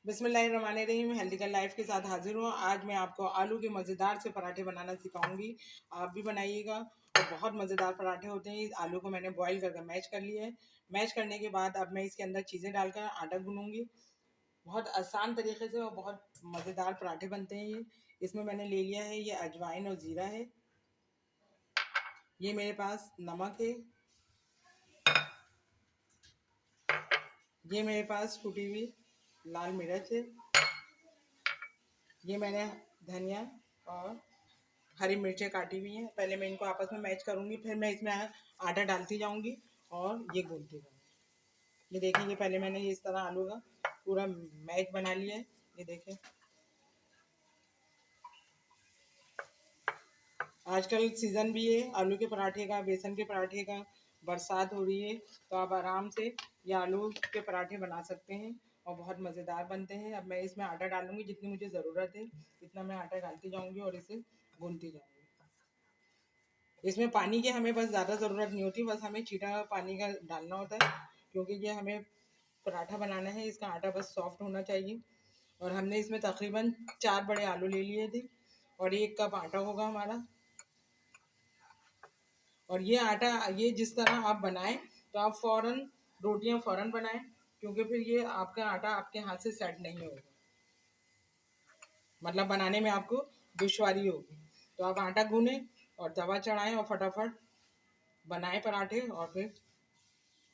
बिस्मिल्लाहिर्रहमानिर्रहीम। Healthy girl life के साथ हाजिर हूँ। आज मैं आपको आलू के मज़ेदार से पराठे बनाना सिखाऊंगी। आप भी बनाइएगा और बहुत मज़ेदार पराठे होते हैं। आलू को मैंने बॉईल करके मैश कर लिया है। मैश करने के बाद अब मैं इसके अंदर चीज़ें डालकर आटा गूँधूंगी। बहुत आसान तरीके से और बहुत मज़ेदार पराठे बनते हैं ये। इसमें मैंने ले लिया है ये अजवाइन और ज़ीरा है। ये मेरे पास नमक है। ये मेरे पास कुटी हुई लाल मिर्च है। ये मैंने धनिया और हरी मिर्चें काटी हुई हैं। पहले मैं इनको आपस में मैच करूंगी, फिर मैं इसमें आटा डालती जाऊंगी और ये गूंथती जाऊंगी। ये देखें, ये पहले मैंने ये इस तरह आलू का पूरा मैच बना लिया है। ये देखें, आजकल सीज़न भी है आलू के पराठे का, बेसन के पराठे का। बरसात हो रही है तो आप आराम से ये आलू के पराठे बना सकते हैं और बहुत मज़ेदार बनते हैं। अब मैं इसमें आटा डालूंगी, जितनी मुझे ज़रूरत है इतना मैं आटा डालती जाऊंगी और इसे गूंथती जाऊंगी। इसमें पानी की हमें बस ज़्यादा ज़रूरत नहीं होती, बस हमें छीटा पानी का डालना होता है, क्योंकि ये हमें पराठा बनाना है। इसका आटा बस सॉफ्ट होना चाहिए। और हमने इसमें तकरीबन 4 बड़े आलू ले लिए थे और 1 कप आटा होगा हमारा। और ये आटा ये जिस तरह आप बनाएं तो आप रोटियां फ़ौरन बनाएं, क्योंकि फिर ये आपका आटा आपके हाथ से सेट नहीं होगा, मतलब बनाने में आपको दुश्वारी होगी। तो आप आटा गूनें और तवा चढ़ाएं और फटाफट बनाएं पराठे। और फिर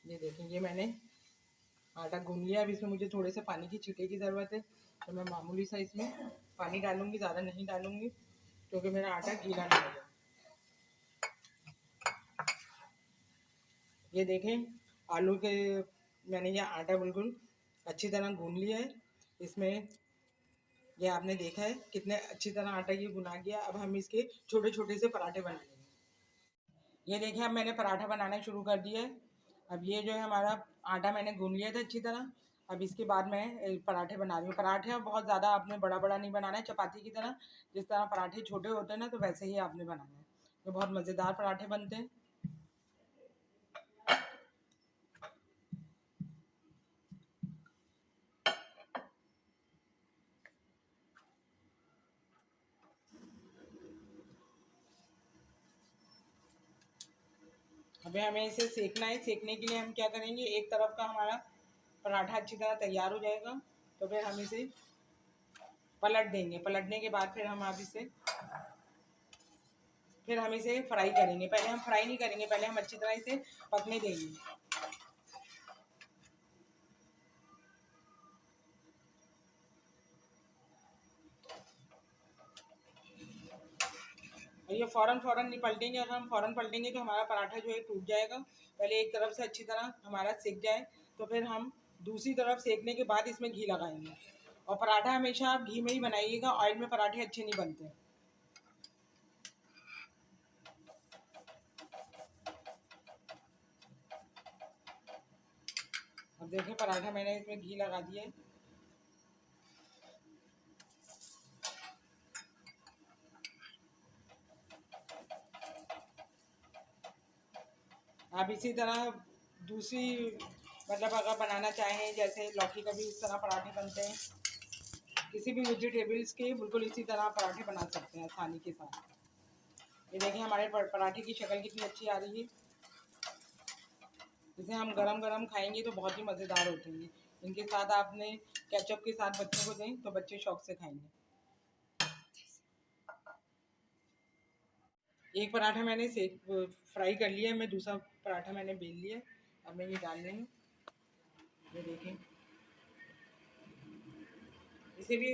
ये देखें, ये मैंने आटा गूंद लिया। अब इसमें मुझे थोड़े से पानी की छींटे की ज़रूरत है, तो मैं मामूली सा इसमें पानी डालूंगी, ज़्यादा नहीं डालूंगी क्योंकि मेरा आटा गीला नहीं होगा। ये देखें, आलू के मैंने ये आटा बिल्कुल अच्छी तरह गूंद लिया है। इसमें ये आपने देखा है कितने अच्छी तरह आटा ये गुना गया। अब हम इसके छोटे छोटे से पराठे बनाएंगे। ये देखिए, अब मैंने पराठा बनाना शुरू कर दिया है। अब ये जो है हमारा आटा मैंने गूंद लिया था अच्छी तरह। अब इसके बाद मैं पराठे बना रही हूँ। पराठे बहुत ज़्यादा आपने बड़ा बड़ा नहीं बनाना है, चपाती की तरह। जिस तरह पराठे छोटे होते हैं ना, तो वैसे ही आपने बनाना है। ये बहुत मज़ेदार पराठे बनते हैं। अभी हमें इसे सेकना है। सेकने के लिए हम क्या करेंगे, एक तरफ का हमारा पराठा अच्छी तरह तैयार हो जाएगा तो फिर हम इसे पलट देंगे। पलटने के बाद फिर हम इसे फ्राई करेंगे। पहले हम फ्राई नहीं करेंगे, पहले हम अच्छी तरह इसे पकने देंगे। और ये फ़ौरन नहीं पलटेंगे। अगर हम फ़ौरन पलटेंगे तो हमारा पराठा जो है टूट जाएगा। पहले एक तरफ से अच्छी तरह हमारा सेक जाए तो फिर हम दूसरी तरफ सेकने के बाद इसमें घी लगाएंगे। और पराठा हमेशा आप घी में ही बनाइएगा, ऑयल में पराठे अच्छे नहीं बनते। अब देखें, पराठा मैंने इसमें घी लगा दिया है। आप इसी तरह दूसरी मतलब अगर बनाना चाहें, जैसे लौकी का भी इस तरह पराठे बनते हैं, किसी भी वेजिटेबल्स के बिल्कुल इसी तरह पराठे बना सकते हैं आसानी के साथ। ये देखिए, हमारे पराठे की शक्ल कितनी अच्छी आ रही है। इसे हम गरम गरम खाएंगे तो बहुत ही मज़ेदार होते हैं। इनके साथ आपने केचप के साथ बच्चों को दें तो बच्चे शौक से खाएंगे। एक पराठा मैंने फ्राई कर लिया है, मैं दूसरा पराठा मैंने बेल लिया। अब मैं ये डाल रही हूँ। ये देखें, इसे भी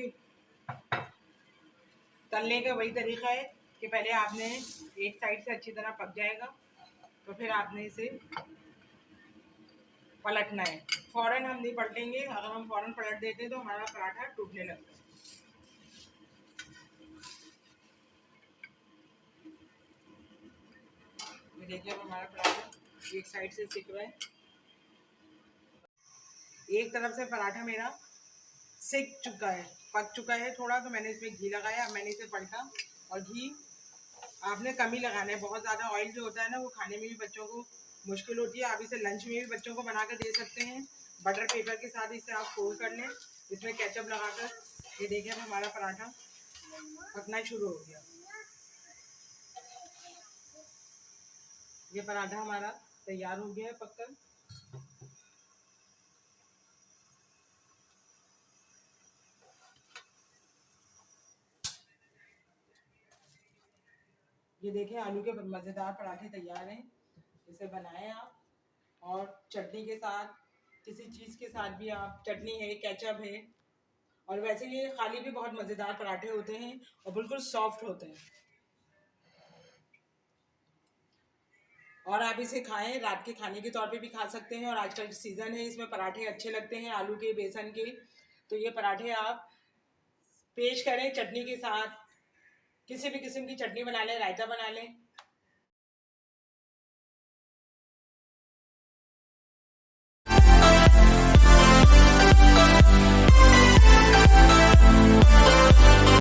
तलने का वही तरीका है कि पहले आपने एक साइड से अच्छी तरह पक जाएगा तो फिर आपने इसे पलटना है। फ़ौरन हम नहीं पलटेंगे। अगर हम फ़ौरन पलट देते हैं तो हमारा पराठा टूटने लगता है। ये देखिए, अब हमारा पराठा एक साइड से सिक रहा है। एक तरफ से पराठा मेरा सिक चुका है, पक चुका है थोड़ा, तो मैंने इसमें घी लगाया। अब मैंने इसे पलटा। और घी आपने कम ही लगाना है। बहुत ज़्यादा ऑयल जो होता है ना, वो खाने में भी बच्चों को मुश्किल होती है। आप इसे लंच में भी बच्चों को बना कर दे सकते हैं। बटर पेपर के साथ इसे आप फोल्ड कर लें इसमें केचप लगाकर ये देखिए अब हमारा पराठा पकना शुरू हो गया। ये पराठा हमारा तैयार हो गया है पककर। ये देखिए आलू के मज़ेदार पराठे तैयार हैं। इसे बनाएं आप, और चटनी के साथ, किसी चीज़ के साथ भी आप, चटनी है, केचप है, और वैसे ये खाली भी बहुत मज़ेदार पराठे होते हैं और बिल्कुल सॉफ्ट होते हैं। और आप इसे खाएं, रात के खाने के तौर पे भी खा सकते हैं, और आजकल सीज़न है, इसमें पराठे अच्छे लगते हैं आलू के, बेसन के। तो ये पराठे आप पेश करें चटनी के साथ, किसी भी किस्म की चटनी बना लें, रायता बना लें,